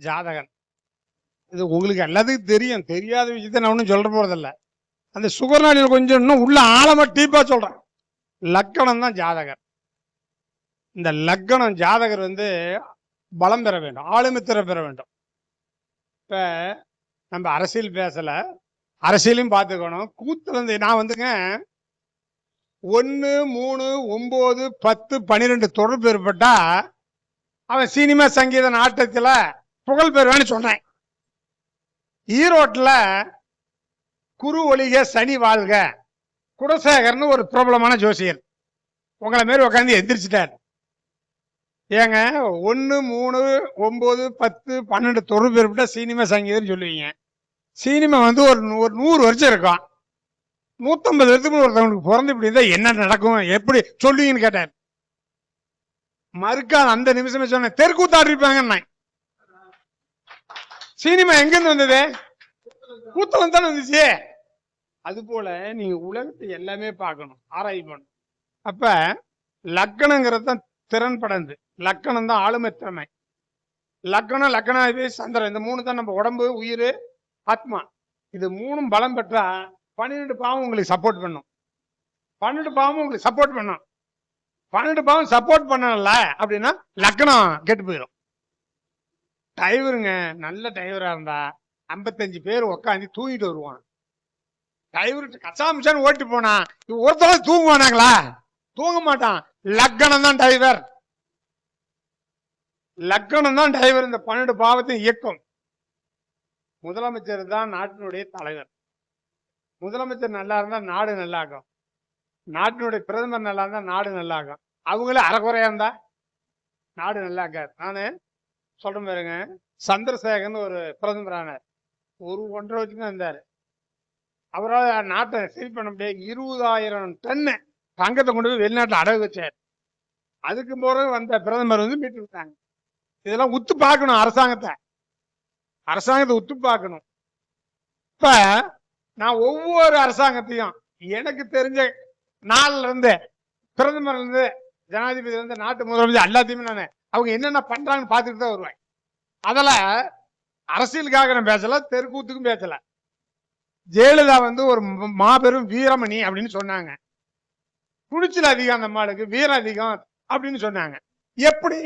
ஜாதகன். இது உங்களுக்கு எல்லாத்துக்கும் தெரியும், தெரியாத விஷயத்த நான் ஒன்றும் சொல்ற போறதில்ல. அந்த சுகர்நாடியில் கொஞ்சம் இன்னும் உள்ள ஆழமா டீப்பா சொல்றேன். லக்கணம் தான் ஜாதகர். இந்த லக்கணம் ஜாதகர் வந்து பலம் பெற வேண்டும், ஆளுமைத்திற பெற வேண்டும். இப்ப நம்ம அரசியல் பேசல, அரசியலையும் பார்த்துக்கணும். கூத்துல இருந்து நான் வந்துங்க 1, 3, 9, 10, 12 தொடர்பு ஏற்பட்டா அவன் சினிமா சங்கீத நாட்டத்துல புகழ் பெறுவான்னு சொன்னேன். ஈரோட்டில் குரு ஒளிக சனி வாழ்க குடசேகர்னு ஒரு பிரபலமான ஜோசியர் உங்களை மாரி உட்காந்து எந்திரிச்சிட்டார். ஏங்க 1, 3, 9, 10, 12 தொடர்பு ஏற்பட்டா சினிமா சங்கீதம் சொல்லுவீங்க. சினிமா வந்து ஒரு 100 வருஷம் இருக்கும். 150 வருஷத்துக்கு ஒருத்தவங்களுக்கு பிறந்து இப்படி இருந்தா என்ன நடக்கும், எப்படி சொல்லுவீங்கன்னு கேட்டார். மறுக்காத அந்த நிமிஷமே சொன்னேன், தெருக்கூத்தாடி இருப்பாங்க. சினிமா எங்கிருந்து வந்தது? கூத்தம் தானே வந்துச்சு. அது போல நீங்க உலகத்தை எல்லாமே பார்க்கணும், ஆராய்ச்சி. அப்ப லக்கணங்கிறது தான் திறன் படந்து, லக்கணம் தான் ஆளுமை திறமை. லக்கணம், லக்கணாதிபதி, சந்திரன், இந்த 3 தான் நம்ம உடம்பு, உயிர், ஆத்மா. இது 3 பலம் பெற்றா 12 பாவம் உங்களுக்கு சப்போர்ட் பண்ணும். 12 பாவம் உங்களுக்கு சப்போர்ட் பண்ணும். 12 பாவம் சப்போர்ட் பண்ணல அப்படின்னா லக்கணம் கெட்டு போயிடும். டிரைவருங்க நல்ல டிரைவரா இருந்தா 55 பேர் உட்காந்து தூங்கிட்டு வருவான். டிரைவர் கசாமிச்சான்னு ஓட்டி போனா ஒருத்தர் தூங்குவானாங்களா? தூங்க மாட்டான். லக்கணம் தான் டிரைவர். லக்கணம் தான் டிரைவர். இந்த 12 பாவத்தை இயக்கும். முதலமைச்சர் தான் நாட்டினுடைய தலைவர். முதலமைச்சர் நல்லா இருந்தா நாடு நல்லாகும். நாட்டினுடைய பிரதமர் நல்லா இருந்தா நாடு நல்லாகும். அவங்களே அறக்குறையா இருந்தா நாடு நல்லாக்காது. நானு சொல்றேன் பாருங்க, சந்திரசேகர்னு ஒரு பிரதமர் ஆனார். 1.5 வருஷம் இருந்தாரு. அவரால் நாட்டை சரி பண்ண முடியாது. 20,000 டன்னு தங்கத்தை கொண்டு போய் வெளிநாட்டில் அடகு வச்சார். அதுக்கு பிறகு வந்த பிரதமர் வந்து மீட்டு விட்டாங்க. இதெல்லாம் உத்து பார்க்கணும், அரசாங்கத்தை உத்து பார்க்கணும். இப்ப நான் ஒவ்வொரு அரசாங்கத்தையும் எனக்கு தெரிஞ்ச நாள்ல இருந்து, பிரதமர்ல இருந்து, ஜனாதிபதி இருந்து, நாட்டு முதலமைச்சர் எல்லாத்தையுமே நான் அவங்க என்னென்ன பண்றாங்கன்னு பார்த்துட்டு தான் வருவேன். அதுல அரசியலுக்காக நான் பேசல, தெருக்கூத்துக்கும் பேசல. ஜெயலலிதா வந்து ஒரு மாபெரும் வீரமணி அப்படின்னு சொன்னாங்க. துணிச்சல் அதிகம் அந்த அம்மாளுக்கு, வீரம் அதிகம் அப்படின்னு சொன்னாங்க. எப்படி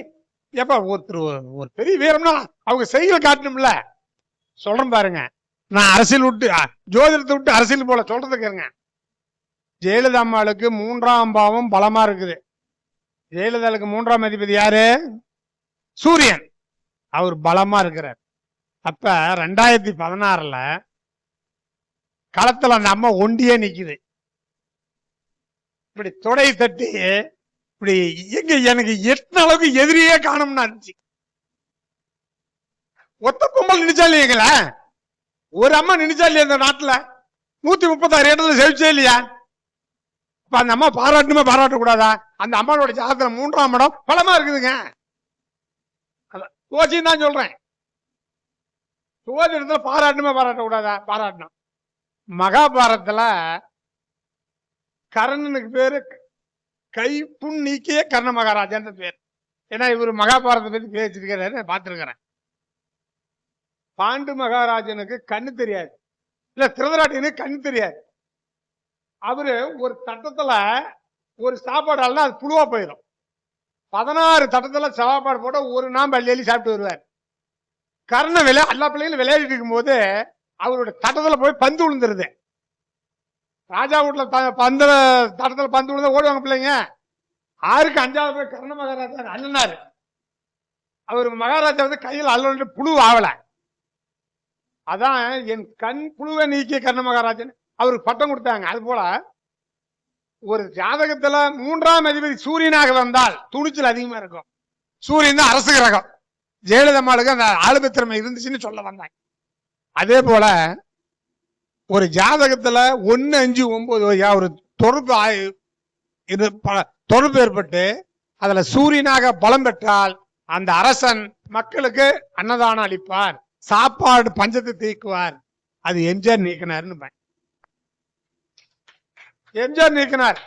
எப்ப ஒருத்தர் ஒரு பெரிய வீரம்னா அவங்க செய்ய காட்டணும்ல. சொல்றேன் பாருங்க, நான் அரசியல் விட்டு ஜோதிடத்தை விட்டு அரசியல் போல சொல்றதுக்குங்க. ஜெயலலிதா அம்மாளுக்கு 3ஆம் பாவம் பலமா இருக்குது. ஜெயலலிதாவுக்கு 3ஆம் அதிபதி யாரு? சூரியன். அவர் பலமா இருக்கிறார். அப்ப 2016ல களத்துல அந்த அம்மா ஒண்டியே நிக்குது. இப்படி தொடை தட்டி இப்படி எங்க எனக்கு எத்தனை அளவுக்கு எதிரியே காணும்னு இருந்துச்சு. ஒத்த பொம்பல் நினைச்சா இல்லையங்கள, ஒரு அம்மா நினைச்சா இல்லையா இந்த நாட்டுல? 136 இடத்துல செவிச்சே இல்லையா? இப்ப அந்த அம்மா பாராட்டணுமா பாராட்டக்கூடாதா? அந்த அம்மாவோட ஜாதகத்துல 3ஆம் இடம் பலமா இருக்குதுங்க. கோச்சியும் தான் சொல்றேன். சோதிடத்துல பாராட்டணுமா பாராட்டக்கூடாதா? பாராட்டணும். மகாபாரதத்துல கர்ணனுக்கு பேரு கை புண் நீக்கிய கர்ண மகாராஜான் பேர். ஏன்னா இவர் மகாபாரதத்தை பத்தி பேசிருக்கிறாரு, பார்த்திருக்கிறேன். பாண்டு மகாராஜனுக்கு கண்ணு தெரியாது, இல்ல திருதராட்டினுக்கு கண்ணு தெரியாது. அவரு ஒரு தட்டத்துல ஒரு சாப்பாடு ஆள்னா அது புழுவா போயிடும். 16 தட்டத்துல சாப்பாடு போட்ட ஒரு நாள் பள்ளி சாப்பிட்டு வருவார். கர்ண எல்லா பிள்ளைகளும் விளையாடிட்டு இருக்கும் போது அவரோட தட்டத்துல போய் பந்து விழுந்துருது. ராஜா வீட்டுல பந்து தட்டத்துல பந்து விழுந்தா ஓடுவாங்க பிள்ளைங்க. 6க்கு 5வது போய் கர்ண மகாராஜா அண்ணனாரு. அவர் மகாராஜா வந்து கையில் அல்ல புழு ஆகல. அதான் என் கண் புழுவை நீக்கிய கர்ண மகாராஜன் அவருக்கு பட்டம் கொடுத்தாங்க. அது போல ஒரு ஜாதகத்துல 3ஆம் அதிபதி சூரியனாக வந்தால் துணிச்சல் அதிகமா இருக்கும். சூரியன் தான் அரசு கிரகம். ஜெயலலிதா அம்மாளுக்கு அந்த ஆளுமை திறமை இருந்துச்சுன்னு சொல்ல வந்தாங்க. அதே போல ஒரு ஜாதகத்துல 1, 5, 9 ஒரு தொடர்பு ஏற்பட்டு அதுல சூரியனாக பலம் பெற்றால் அந்த அரசன் மக்களுக்கு அன்னதானம் அளிப்பார், சாப்பாடு பஞ்சத்தை தீக்குவார். அது எம்ஜிஆர் நீக்கினார்னு. எம்ஜிஆர் நீக்கினார்.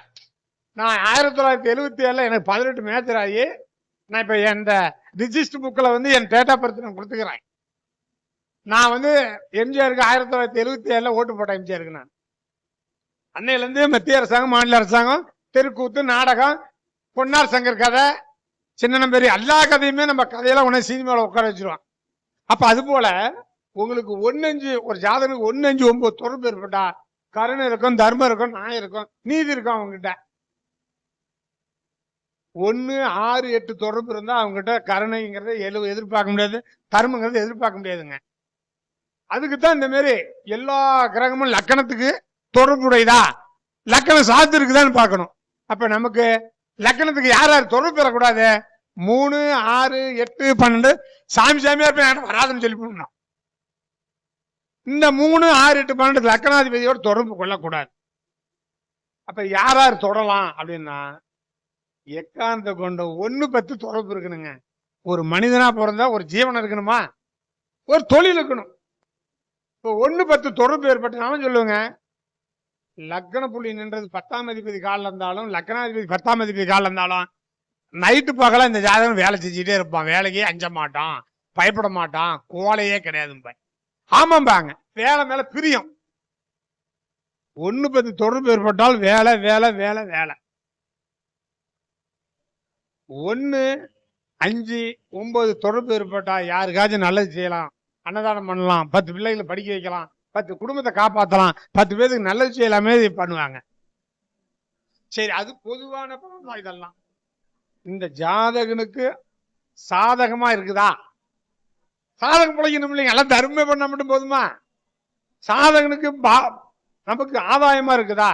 நான் 1977 எனக்கு 18 மேஜர் ஆகி நான் இப்ப இந்த ரிஜிஸ்டர் புக்ல வந்து என் டேட் ஆஃப் பர்த் நான் கொடுத்துக்கிறேன். நான் வந்து எம்ஜிஆருக்கு 1977 ஓட்டு போட்டேன். எம்ஜிஆருக்கு நான் அன்னையில இருந்து மத்திய அரசாங்கம், மாநில அரசாங்கம், தெருக்கூத்து, நாடகம், பொன்னார் சங்கர் கதை, சின்ன பெரிய எல்லா கதையுமே நம்ம கதையெல்லாம் உடனே சினிமாவில் உட்கார வச்சிருவான். அப்ப அது போல உங்களுக்கு 1-5 ஒரு ஜாதகனுக்கு 1-5-9 தொடர்பு ஏற்பட்டா கருணை இருக்கும், தர்மம் இருக்கும், நியாயம் இருக்கும், நீதி இருக்கும். அவங்ககிட்ட 1-6-8 தொடர்பு இருந்தா அவங்ககிட்ட கருணைங்கிறத எதிர்பார்க்க முடியாது, தர்மங்கிறத எதிர்பார்க்க முடியாதுங்க. அதுக்குத்தான் இந்த மாதிரி எல்லா கிரகமும் லக்கணத்துக்கு தொடர்புடையதா, லக்கணம் சார்ந்து இருக்குதான்னு பார்க்கணும். அப்ப நமக்கு லக்கணத்துக்கு யார் யார் தொடர்பு பெறக்கூடாது? 3, 6, 8, 12 சாமி சாமியா இருப்பேன் வராதுன்னு சொல்லி போடணும். இந்த 3, 6, 8, 12 லக்கணாதிபதியோட தொடர்பு கொள்ளக்கூடாது. அப்ப யார் யார் தொடலாம் அப்படின்னா எக்காந்த கொண்ட 1-10 தொடர்பு இருக்கணுங்க. ஒரு மனிதனா பிறந்தா ஒரு ஜீவன் இருக்கணுமா, ஒரு தொழில் இருக்கணும். இப்போ 1-10 தொடர்பு ஏற்பட்டாலும் சொல்லுங்க, லக்கண புள்ளி நின்றது 10ஆம் அதிபதி காலில் இருந்தாலும், லக்கணாதிபதி 10ஆம் அதிபதி காலில் இருந்தாலும் நைட்டு பகல இந்த ஜாதகம் வேலை செஞ்சுட்டே இருப்பான். வேலைக்கே அஞ்ச மாட்டான், பயப்பட மாட்டான், கோலையே கிடையாது. ஆமாம்பாங்க, வேலை மேல பிரியம். 1-10 தொடர்பு ஏற்பட்டால் வேலை வேலை வேலை வேலை. 1, 5, 9 தொடர்பு ஏற்பட்டா யாருக்காச்சும் நல்லது செய்யலாம், அன்னதானம் பண்ணலாம், 10 பிள்ளைகளை படிக்க வைக்கலாம், 10 குடும்பத்தை காப்பாற்றலாம், 10 பேருக்கு நல்லது செய்யலாமே பண்ணுவாங்க. சரி, அது பொதுவான பலன் தான். இதெல்லாம் இந்த ஜாதகனுக்கு சாதகமா இருக்குதா? சாதகம் பிழைக்கணும் இல்லைங்க, எல்லாம் தர்மமே பண்ண மட்டும் போதுமா? சாதகனுக்கு நமக்கு ஆதாயமா இருக்குதா?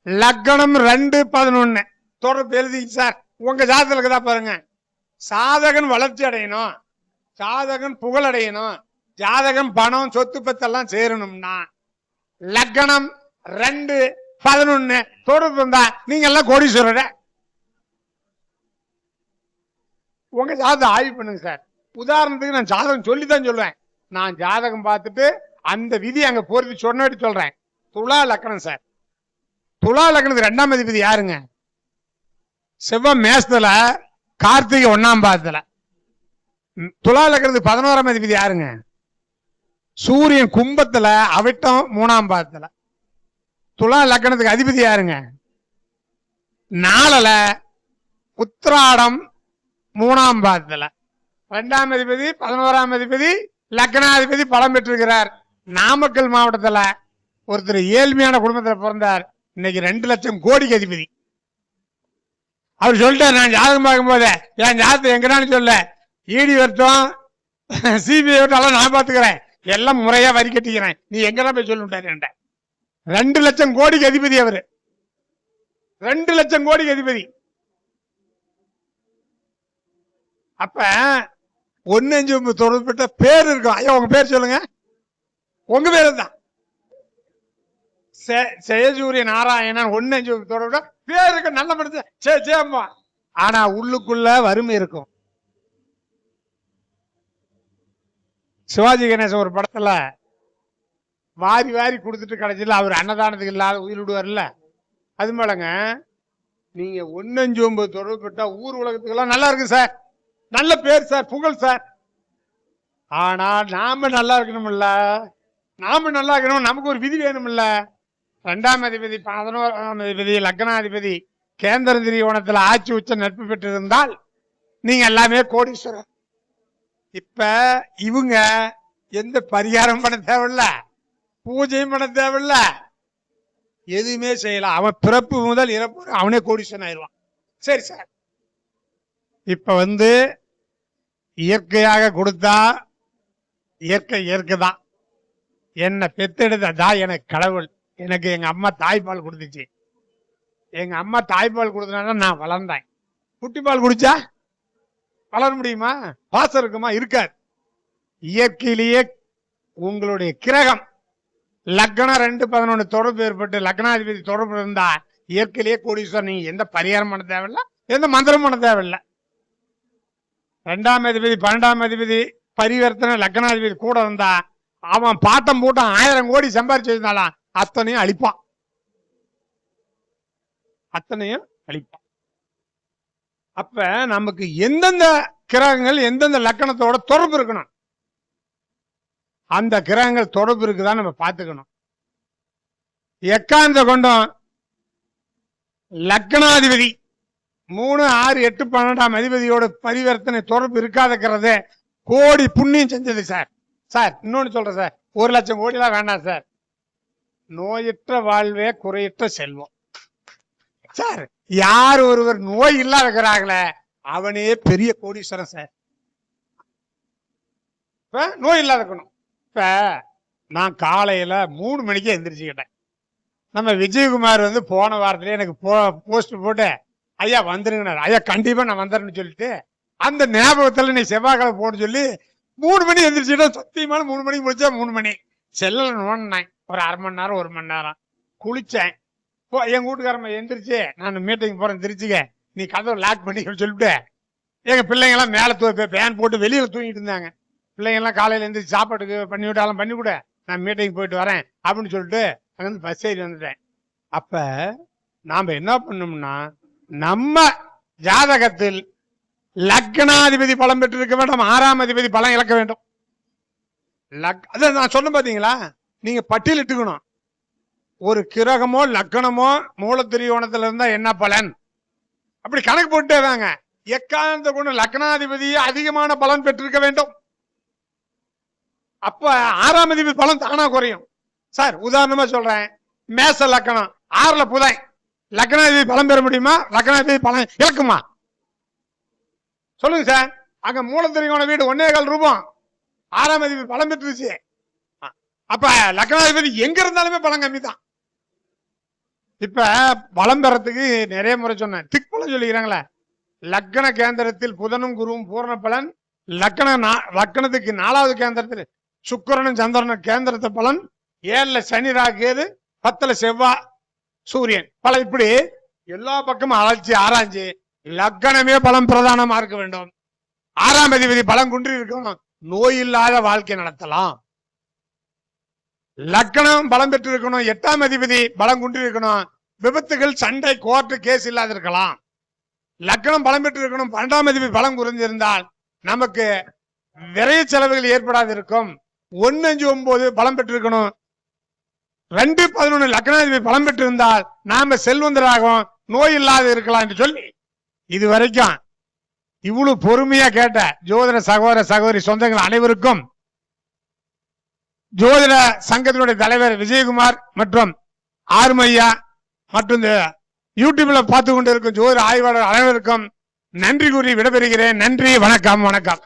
லக்கணம் 2-11 தொடர்பு எழுதி சார் உங்க ஜாதகத்துல இருக்குதா பாருங்க. சாதகன் வளர்ச்சி அடையணும், சாதகன் புகழ் அடையணும், ஜாதகம் பணம் சொத்து பத்தெல்லாம் சேரணும்னா லக்கணம் 2-11 தொடர்பு இருந்தா நீங்க எல்லாம் கோடீஸ்வரர். உங்க ஜாதகம் ஆய்வு பண்ணுங்க சார். உதாரணத்துக்கு நான் ஜாதகம் சொல்லித்தான் சொல்லுவேன். நான் ஜாதகம் பார்த்துட்டு அந்த விதி அங்க போறது சொன்னபடி சொல்றேன். துலா லக்கணம் சார். துலா லக்கணத்துக்கு 2ஆம் அதிபதி யாருங்க? செவ்வாய் மேசத்துல, கார்த்திகை 1ஆம் பாதத்துல. துலா லக்கணத்துக்கு 11ஆம் அதிபதி யாருங்க? சூரியன் கும்பத்துல, அவிட்டம் 3ஆம் பாதத்துல. துலா லக்கணத்துக்கு அதிபதி யாருங்க? 4ல உத்திராடம் 3ஆம் பாதத்துல. 2ஆம் அதிபதி 11ஆம் அதிபதி லக்னாதிபதி பலம் பெற்றிருக்கிறார். நாமக்கல் மாவட்டத்துல ஒருத்தர் ஏழ்மையான குடும்பத்தில் பிறந்தார், இன்னைக்கு 2 லட்சம் கோடிக்கு அதிபதி. அவர் சொல்லிட்டார், நான் ஜாதகம் பார்க்கும் போது என் ஜாதகத்தை எங்கடான்னு சொல்ல, இடி வரட்டும் சிபிஐ வரட்டும் நான் பாத்துக்கிறேன், எல்லாம் முறையா வரி கட்டிக்கிறேன், நீ எங்கடா போய் சொல்லிட்டாரு. 2 லட்சம் கோடிக்கு அதிபதி அவரு, 2 லட்சம் கோடிக்கு அதிபதி. அப்ப 1-5 தொடர்புட்ட பேர் இருக்கும். ஐயா உங்க பேர் சொல்லுங்க. உங்க பேரு தான் ஜெயசூரிய நாராயணன். 1-5 தொடர்புட்ட பேர் இருக்கு, நல்ல மனுஷன். ஆனா உள்ளுக்குள்ள வறுமை இருக்கும். சிவாஜி கணேசன் ஒரு படத்துல வாரி வாரி கொடுத்துட்டு கடைசியில் அவர் அன்னதானத்துக்கு இல்லாத உயிர் விடுவார்ல, அது மேலங்க நீங்க 1-5 தொடர்புட்டா ஊர் உலகத்துக்கு எல்லாம் நல்லா இருக்கு சார், நல்ல பேர் சார், புகழ் சார். ஆனா நாம நல்லா இருக்கணும்ல, நாம நல்லா இருக்கணும், நமக்கு ஒரு விதி வேணும்ல. 2ஆம் அதிபதி 11ஆம் அதிபதி லக்னாதிபதி கேந்திர திரிகோணத்துல ஆட்சி உச்ச நட்பு பெற்றிருந்தால் நீங்க எல்லாமே கோடீஸ்வரர். இப்ப இவங்க எந்த பரிகாரம் பண்ண தேவையில்ல, பூஜையும் பண்ண தேவையில்ல, எதுவுமே செய்யலாம். அவன் பிறப்பு முதல் இறப்பு அவனே கோடீஸ்வரன் ஆயிடுவான். சரி சார், இப்ப இயற்கையாக கொடுத்தா இயற்கை இயற்கை தான். என்னை பெத்தெடுத்ததா எனக்கு கடவுள். எனக்கு எங்க அம்மா தாய்ப்பால் கொடுத்துச்சு. எங்க அம்மா தாய்ப்பால் கொடுத்தனால நான் வளர்ந்தேன். குட்டிப்பால் குடிச்சா வளர முடியுமா? பாசம் இருக்குமா? இருக்காது. இயற்கையிலேயே உங்களுடைய கிரகம் லக்னம் 2-11 தொடர்பு ஏற்பட்டு லக்னாதிபதி தொடர்பு இருந்தா இயற்கையிலேயே கோடீஸ்வரன். நீங்க எந்த பரிகாரம் பண்ண தேவையில்லை, எந்த மந்திரம் பண்ண தேவையில்லை. 2ஆம் அதிபதி 12ஆம் அதிபதி பரிவர்த்தனை லக்னாதிபதி கூட இருந்தா அவன் பாட்டம் போட்டான் 1000 கோடி சம்பாரிச்சு வச்சிருந்தாலும் அத்தனையும் அழிப்பான், அத்தனையும் அழிப்பான். அப்ப நமக்கு எந்தெந்த கிரகங்கள் எந்தெந்த லக்கணத்தோட தொடர்பு இருக்கணும், அந்த கிரகங்கள் தொடர்பு இருக்குதான் நம்ம பார்த்துக்கணும். எக்காந்த கொண்டம் லக்னாதிபதி 3, 6, 8, 12ஆம் அதிபதியோட பரிவர்த்தனை தொடர்பு இருக்காதக்கிறது கோடி புண்ணியம் செஞ்சது சார். சார் இன்னொன்னு சொல்றேன் சார், 1 லட்சம் கோடிலாம் வேண்டாம் சார். நோயற்ற வாழ்வே குறையற்ற செல்வம் சார். யார் ஒருவர் நோய் இல்லாத இருக்கிறாங்களே அவனே பெரிய கோடீஸ்வரன் சார். இப்ப நோய் இல்லாத இருக்கணும். இப்ப நான் காலையில 3 மணிக்கு எந்திரிச்சுக்கிட்டேன். நம்ம விஜயகுமார் வந்து போன வாரத்திலே எனக்கு போஸ்ட் போட்டு ஐயா வந்துருங்கண்ணாரு. ஐயா கண்டிப்பா நான் வந்துடுறேன்னு சொல்லிட்டு அந்த ஞாபகத்துல நீ செவ்வாய்க்கிழமை போன்னு சொல்லி 3 மணி எந்திரிச்சுட்டா சத்தியமான 3 மணிக்கு முடிச்சா 3 மணி செல்ல நோண்டினேன். ஒரு 1/2 மணி நேரம் 1 மணி நேரம் குளிச்சேன். என் வீட்டுக்காரம்மா எந்திரிச்சு நான் மீட்டிங் போறேன் திருச்சிக்க, நீ கதவை லாக் பண்ணி சொல்லிட்டு எங்க பிள்ளைங்க எல்லாம் மேல பேன் போட்டு வெளியில தூங்கிட்டு இருந்தாங்க. பிள்ளைங்க எல்லாம் காலையில எந்திரிச்சு சாப்பாட்டுக்கு பண்ணி விட்டாலும் பண்ணி கூட நான் மீட்டிங் போயிட்டு வரேன் அப்படின்னு சொல்லிட்டு அங்கிருந்து பஸ் ஏறி வந்துட்டேன். அப்ப நாம என்ன பண்ணோம்னா நம்ம ஜாதகத்தில் லக்னாதிபதி பலம் பெற்று இருக்க வேண்டும், 6ஆம் அதிபதி பலம் இழக்க வேண்டும். அத நான் சொன்ன பாத்தீங்களா, நீங்க பட்டியலிட்டுக்கணும். ஒரு கிரகமோ லக்னமோ மூலத்திரியோணத்துல இருந்தா என்ன பலன் அப்படி கணக்கு போட்டே வாங்க. எக்காந்த கொண்டு லக்னாதிபதி அதிகமான பலன் பெற்றிருக்க வேண்டும். அப்ப 6ஆம் அதிபதி பலன் தானா குறையும் சார். உதாரணமா சொல்றேன், மேச லக்னம் 6ல புதன், லக்னாதிபதி பலம் பெற முடியுமா? லக்னாதிபதி பலன் இழக்குமா? சொல்லுங்க சார். அங்க மூலத்திரியோண வீடு 1.25 ரூபாய், 6ஆம் அதிபதி பலம் பெற்றுச்சு. அப்ப லக்னாதிபதி எங்க இருந்தாலுமே பலம் கம்மி தான். இப்ப பலம் பெறத்துக்கு நிறைய முறை சொன்னேன். திக் பலன் சொல்லிக்கிறாங்களே, லக்ன கேந்திரத்தில் புதனும் குருவும் பூர்ண பலன், லக்னத்துக்கு 4வது கேந்திரத்தில் சுக்கிரனும் சந்திரனும் கேந்திரத்தை பலன், 7ல சனி ராகு கேது, 10ல செவ்வாய் சூரியன் பல. இப்படி எல்லா பக்கமும் அழைச்சி ஆராய்ச்சி லக்னமே பலம் பிரதானமா இருக்க வேண்டும். 6ஆம் அதிபதி பலம் குன்றி இருக்கணும், நோய் இல்லாத வாழ்க்கை நடத்தலாம். லக்னம் பலம் பெற்று இருக்கணும், 8ஆம் அதிபதி பலம் குன்றி இருக்கணும், விபத்துகள் சண்டை கோர்ட்டு கேஸ் இல்லாத இருக்கலாம். லக்னம் பலம் பெற்று இருக்கணும், 12ஆம் அதிபதி பலம் குறைஞ்சிருந்தால் நமக்கு விரைய செலவுகள் ஏற்படாது இருக்கும். 159 பலம் பெற்றிருக்கணும், 211 லக்னாதிபதி பலம் பெற்று இருந்தால் நாம செல்வந்தராகவும் நோய் இல்லாத இருக்கலாம் என்று சொல்லி இதுவரைக்கும் இவ்வளவு பொறுமையா கேட்ட ஜோதிட சகோதர சகோதரி சொந்தங்கள் அனைவருக்கும் ஜோதிட சங்கத்தினுடைய தலைவர் விஜயகுமார் மற்றும் ஆறுமையா மற்றும் யூடியூப்ல பார்த்து கொண்டிருக்கும் ஜோதிட ஆய்வாளர் அனைவருக்கும் நன்றி கூறி விடைபெறுகிறேன். நன்றி, வணக்கம். வணக்கம்.